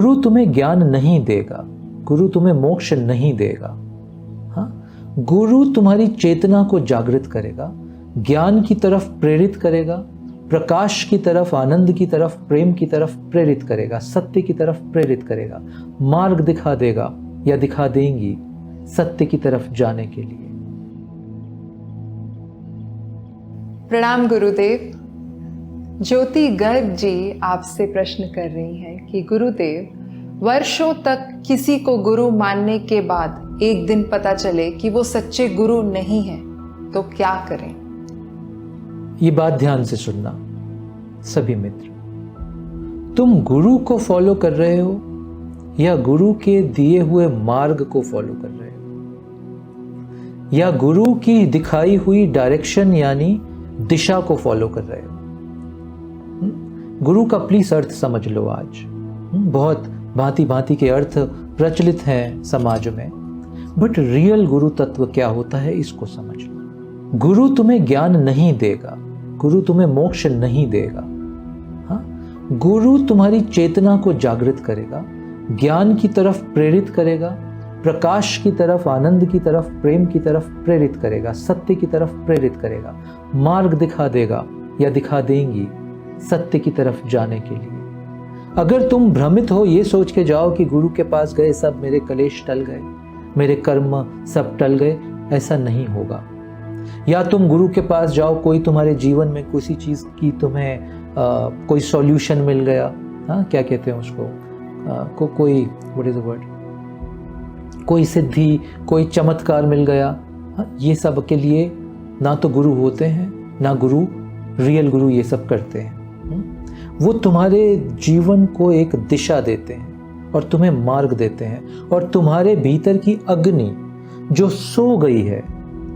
गुरु तुम्हें ज्ञान नहीं देगा, गुरु तुम्हें मोक्ष नहीं देगा। हाँ, गुरु तुम्हारी चेतना को जागृत करेगा, ज्ञान की तरफ प्रेरित करेगा, प्रकाश की तरफ, आनंद की तरफ, प्रेम की तरफ प्रेरित करेगा, सत्य की तरफ प्रेरित करेगा, मार्ग दिखा देगा या दिखा देंगी सत्य की तरफ जाने के लिए। प्रणाम गुरुदेव। ज्योति गर्ग जी आपसे प्रश्न कर रही हैं कि गुरुदेव, वर्षों तक किसी को गुरु मानने के बाद एक दिन पता चले कि वो सच्चे गुरु नहीं है, तो क्या करें? ये बात ध्यान से सुनना सभी मित्र। तुम गुरु को फॉलो कर रहे हो या गुरु के दिए हुए मार्ग को फॉलो कर रहे हो, या गुरु की दिखाई हुई डायरेक्शन यानी दिशा को फॉलो कर रहे हो। गुरु का प्लीज अर्थ समझ लो। आज बहुत भांति भांति के अर्थ प्रचलित हैं समाज में, बट रियल गुरु तत्व क्या होता है इसको समझ लो। गुरु तुम्हें ज्ञान नहीं देगा, गुरु तुम्हें मोक्ष नहीं देगा। हाँ, गुरु तुम्हारी चेतना को जागृत करेगा, ज्ञान की तरफ प्रेरित करेगा, प्रकाश की तरफ, आनंद की तरफ, प्रेम की तरफ प्रेरित करेगा, सत्य की तरफ प्रेरित करेगा, मार्ग दिखा देगा या दिखा देंगी सत्य की तरफ जाने के लिए। अगर तुम भ्रमित हो, ये सोच के जाओ कि गुरु के पास गए सब मेरे कलेश टल गए, मेरे कर्म सब टल गए, ऐसा नहीं होगा। या तुम गुरु के पास जाओ, कोई तुम्हारे जीवन में किसी चीज की तुम्हें कोई सॉल्यूशन मिल गया, हाँ क्या कहते हैं उसको, कोई व्हाट इज द वर्ड, कोई सिद्धि, कोई चमत्कार मिल गया। हाँ, ये सब के लिए ना तो गुरु होते हैं, ना गुरु रियल गुरु ये सब करते हैं। वो तुम्हारे जीवन को एक दिशा देते हैं और तुम्हें मार्ग देते हैं, और तुम्हारे भीतर की अग्नि जो सो गई है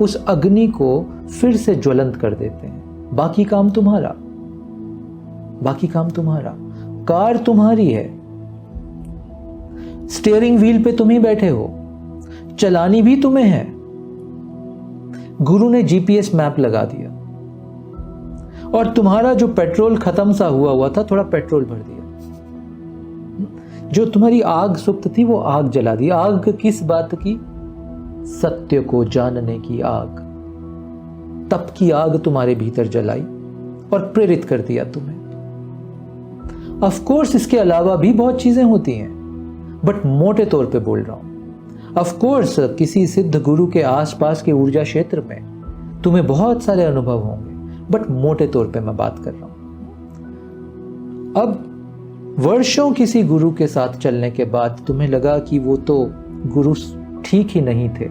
उस अग्नि को फिर से ज्वलंत कर देते हैं। बाकी काम तुम्हारा, बाकी काम तुम्हारा, कार तुम्हारी है, स्टीयरिंग व्हील पे तुम ही बैठे हो, चलानी भी तुम्हें है। गुरु ने जीपीएस मैप लगा दिया और तुम्हारा जो पेट्रोल खत्म सा हुआ था, थोड़ा पेट्रोल भर दिया। जो तुम्हारी आग सुप्त थी वो आग जला दी। आग किस बात की? सत्य को जानने की आग। तप की आग तुम्हारे भीतर जलाई और प्रेरित कर दिया तुम्हें। ऑफ कोर्स इसके अलावा भी बहुत चीजें होती हैं, बट मोटे तौर पे बोल रहा हूं। ऑफ कोर्स किसी सिद्ध गुरु के आसपास के ऊर्जा क्षेत्र में तुम्हें बहुत सारे अनुभव होंगे, बट मोटे तौर पे मैं बात कर रहा हूं। अब वर्षों किसी गुरु के साथ चलने के बाद तुम्हें लगा कि वो तो गुरु ठीक ही नहीं थे,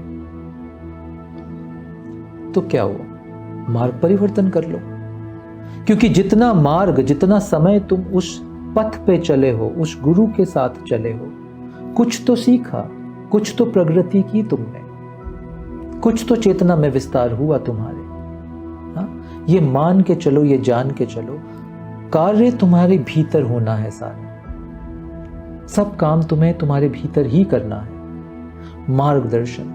तो क्या हुआ? मार्ग परिवर्तन कर लो। क्योंकि जितना मार्ग, जितना समय तुम उस पथ पे चले हो, उस गुरु के साथ चले हो, कुछ तो सीखा, कुछ तो प्रगति की तुमने, कुछ तो चेतना में विस्तार हुआ तुम्हारे। हाँ, ये मान के चलो, ये जान के चलो, कार्य तुम्हारे भीतर होना है सारा। सब काम तुम्हें तुम्हारे भीतर ही करना है, मार्गदर्शन।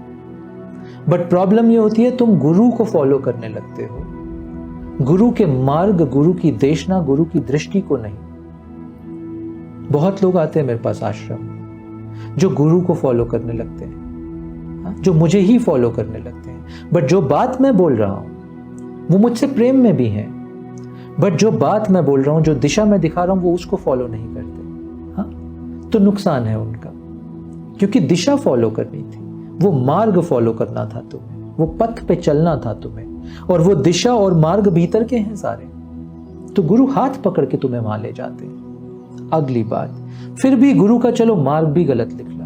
बट प्रॉब्लम ये होती है, तुम गुरु को फॉलो करने लगते हो, गुरु के मार्ग, गुरु की देशना, गुरु की दृष्टि को नहीं। बहुत लोग आते हैं मेरे पास आश्रम, जो गुरु को फॉलो करने लगते हैं, जो मुझे ही फॉलो करने लगते हैं। बट जो बात मैं बोल रहा हूं वो मुझसे प्रेम में भी है, बट जो बात मैं बोल रहा हूं, जो दिशा मैं दिखा रहा हूं, वो उसको फॉलो नहीं करते। हाँ, तो नुकसान है उनका, क्योंकि दिशा फॉलो करनी थी, वो मार्ग फॉलो करना था तुम्हें, वो पथ पे चलना था तुम्हें, और वो दिशा और मार्ग भीतर के हैं सारे। तो गुरु हाथ पकड़ के तुम्हें वहां ले जाते हैं। अगली बात, फिर भी गुरु का चलो मार्ग भी गलत निकला।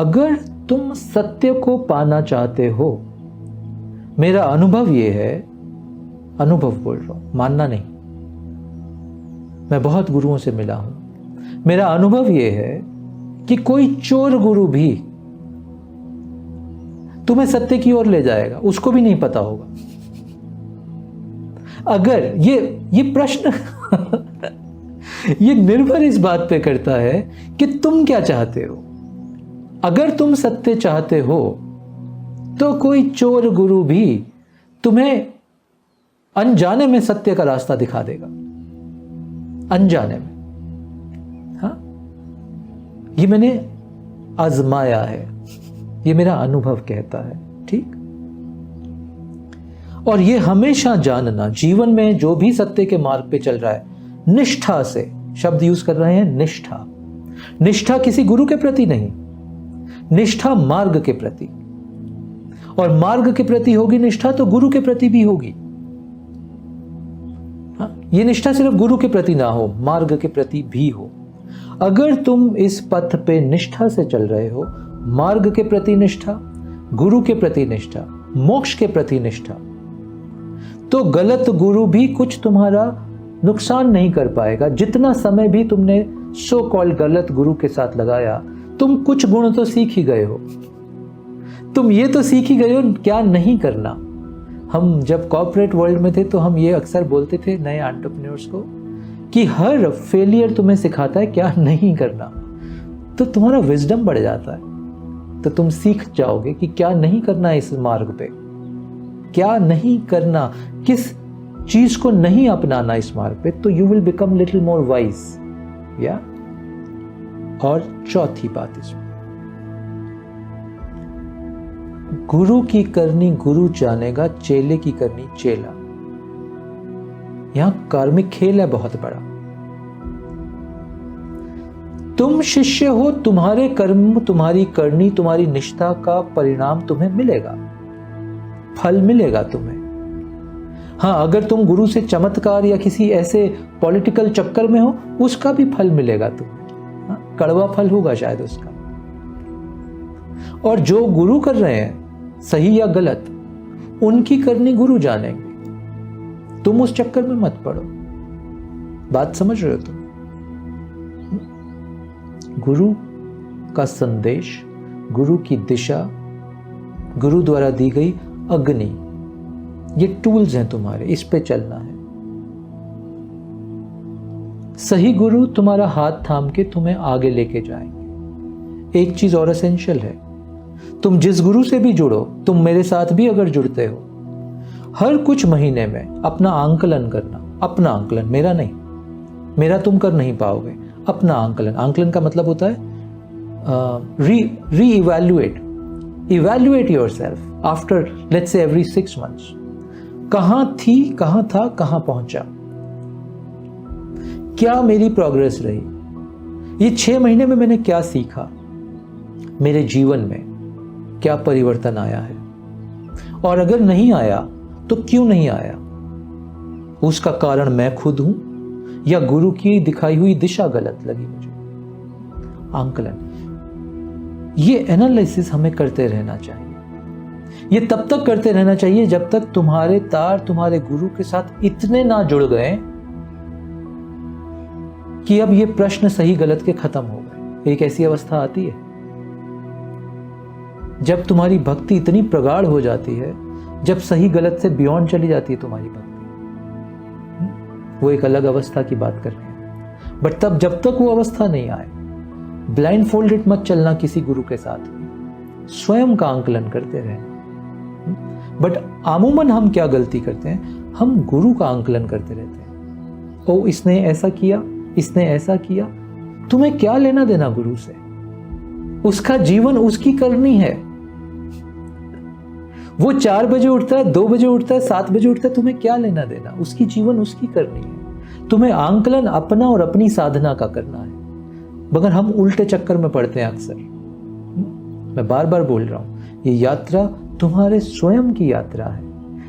अगर तुम सत्य को पाना चाहते हो, मेरा अनुभव ये है, अनुभव बोल रहा हूं, मानना नहीं, मैं बहुत गुरुओं से मिला हूं, मेरा अनुभव ये है कि कोई चोर गुरु भी तुम्हें सत्य की ओर ले जाएगा, उसको भी नहीं पता होगा। अगर ये प्रश्न ये निर्भर इस बात पे करता है कि तुम क्या चाहते हो। अगर तुम सत्य चाहते हो तो कोई चोर गुरु भी तुम्हें अनजाने में सत्य का रास्ता दिखा देगा, अनजाने में। ये मैंने आजमाया है, ये मेरा अनुभव कहता है। ठीक, और ये हमेशा जानना, जीवन में जो भी सत्य के मार्ग पे चल रहा है, निष्ठा से, शब्द यूज कर रहे हैं निष्ठा। निष्ठा किसी गुरु के प्रति नहीं, निष्ठा मार्ग के प्रति, और मार्ग के प्रति होगी निष्ठा तो गुरु के प्रति भी होगी। ये निष्ठा सिर्फ गुरु के प्रति ना हो, मार्ग के प्रति भी हो। अगर तुम इस पथ पे निष्ठा से चल रहे हो, मार्ग के प्रति निष्ठा, गुरु के प्रति निष्ठा, मोक्ष के प्रति निष्ठा, तो गलत गुरु भी कुछ तुम्हारा नुकसान नहीं कर पाएगा। जितना समय भी तुमने सो कॉल्ड गलत गुरु के साथ लगाया, तुम कुछ गुण तो सीख ही गए हो। तुम ये तो सीख ही गए हो क्या नहीं करना। हम जब कॉर्पोरेट वर्ल्ड में थे तो हम ये अक्सर बोलते थे नए एंटरप्रेन्योर्स को कि हर फेलियर तुम्हें सिखाता है क्या नहीं करना, तो तुम्हारा विजडम बढ़ जाता है, तो तुम सीख जाओगे कि क्या नहीं करना है इस मार्ग पे, क्या नहीं करना, किस चीज को नहीं अपनाना इस मार्ग पे, तो you will become little more wise. या और चौथी बात इसमें, गुरु की करनी गुरु जानेगा, चेले की करनी चेला। यहां कार्मिक खेल है बहुत बड़ा। तुम शिष्य हो, तुम्हारे कर्म, तुम्हारी करनी, तुम्हारी निष्ठा का परिणाम तुम्हें मिलेगा, फल मिलेगा तुम्हें। हाँ, अगर तुम गुरु से चमत्कार या किसी ऐसे पॉलिटिकल चक्कर में हो, उसका भी फल मिलेगा तुम्हें। हाँ, कड़वा फल होगा शायद उसका। और जो गुरु कर रहे हैं, सही या गलत, उनकी करनी गुरु जानेंगे। तुम उस चक्कर में मत पड़ो। बात समझ रहे हो तुम? गुरु का संदेश, गुरु की दिशा, गुरु द्वारा दी गई अग्नि, ये टूल्स हैं तुम्हारे, इस पे चलना है। सही गुरु तुम्हारा हाथ थाम के तुम्हें आगे लेके जाएंगे। एक चीज और एसेंशियल है, तुम जिस गुरु से भी जुड़ो, तुम मेरे साथ भी अगर जुड़ते हो, हर कुछ महीने में अपना आंकलन करना। अपना आंकलन, मेरा नहीं, मेरा तुम कर नहीं पाओगे। अपना आंकलन, आंकलन का मतलब होता है री evaluate yourself after let's say every 6 months। कहां थी, कहां था, कहां पहुंचा, क्या मेरी प्रोग्रेस रही, ये 6 महीने में मैंने क्या सीखा, मेरे जीवन में क्या परिवर्तन आया है, और अगर नहीं आया तो क्यों नहीं आया, उसका कारण मैं खुद हूं या गुरु की दिखाई हुई दिशा गलत लगी मुझे। आंकलन, ये एनालिसिस हमें करते रहना चाहिए। ये तब तक करते रहना चाहिए जब तक तुम्हारे तार तुम्हारे गुरु के साथ इतने ना जुड़ गए कि अब ये प्रश्न सही गलत के खत्म हो गए। एक ऐसी अवस्था आती है जब तुम्हारी भक्ति इतनी प्रगाढ़ हो जाती है, जब सही गलत से बियॉन्ड चली जाती है तुम्हारी भक्ति। वो एक अलग अवस्था की बात कर रहे हैं। बट तब जब तक वो अवस्था नहीं आए, ब्लाइंड फोल्डेड मत चलना किसी गुरु के साथ भी, स्वयं का आंकलन करते रहना। बट आमूमन हम क्या गलती करते हैं, हम गुरु का आंकलन करते रहते हैं। ओ इसने ऐसा किया, इसने ऐसा किया, तुम्हें क्या लेना देना गुरु से, उसका जीवन उसकी करनी है। वो 4 बजे उठता है, 2 बजे उठता है, 7 बजे उठता है, तुम्हें क्या लेना देना, उसकी जीवन उसकी करनी है। तुम्हें आंकलन अपना और अपनी साधना का करना है। मगर हम उल्टे चक्कर में पड़ते हैं अक्सर। मैं बार बार बोल रहा हूं, ये यात्रा तुम्हारे स्वयं की यात्रा है,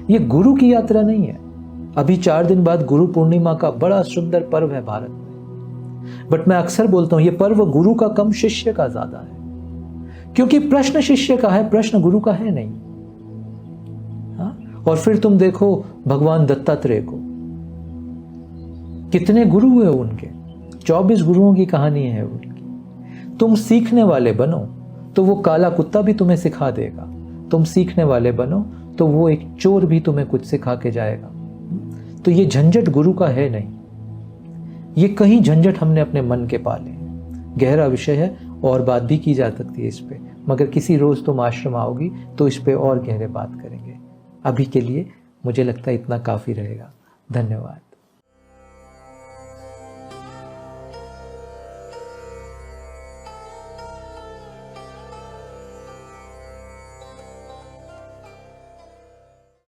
ये गुरु की यात्रा नहीं है। अभी 4 दिन बाद गुरु पूर्णिमा का बड़ा सुंदर पर्व है भारत में। बट मैं अक्सर बोलता हूं, ये पर्व गुरु का कम शिष्य का ज्यादा है, क्योंकि प्रश्न शिष्य का है, प्रश्न गुरु का है नहीं। और फिर तुम देखो भगवान दत्तात्रेय को, कितने गुरु हुए उनके, 24 गुरुओं की कहानी है उनकी। तुम सीखने वाले बनो तो वो काला कुत्ता भी तुम्हें सिखा देगा, तुम सीखने वाले बनो तो वो एक चोर भी तुम्हें कुछ सिखा के जाएगा। तो ये झंझट गुरु का है नहीं, ये कहीं झंझट हमने अपने मन के पाले हैं। गहरा विषय है और बात भी की जा सकती है इस पे, मगर किसी रोज तुम आश्रम आओगी तो इस पे और गहरे बात करेंगे। अभी के लिए मुझे लगता है इतना काफी रहेगा। धन्यवाद।